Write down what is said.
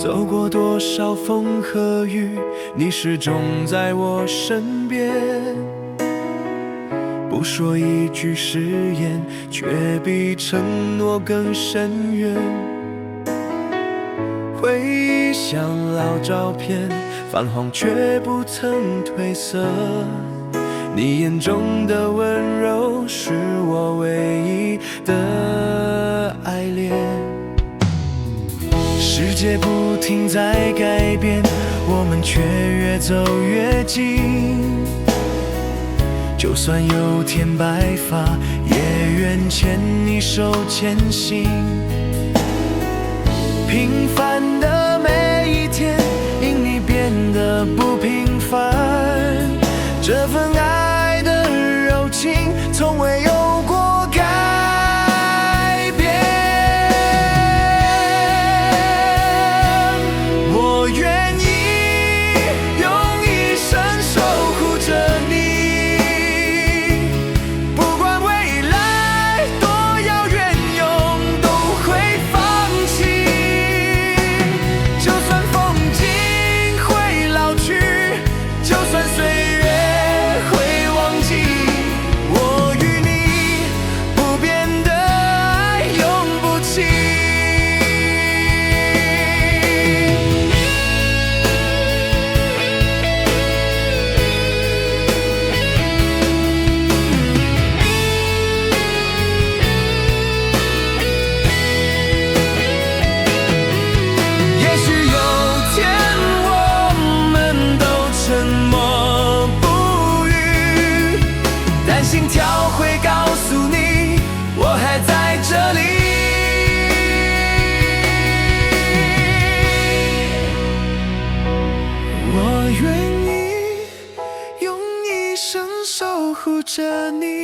走过多少风和雨，你始终在我身边。不说一句誓言，却比承诺更深远。回忆像老照片，泛黄却不曾褪色。你眼中的温柔，是我唯一的爱恋。世界不停在改变，我们却越走越近。就算有天白发，也愿牵你手前行。平凡的每一天，因你变得不平凡。这份爱的柔情，从未有过改变。我愿意用一生守护着你，不管未来多遥远，永都会放弃。就算风景会老去，就算岁月心跳会告诉你，我还在这里。我愿意用一生守护着你。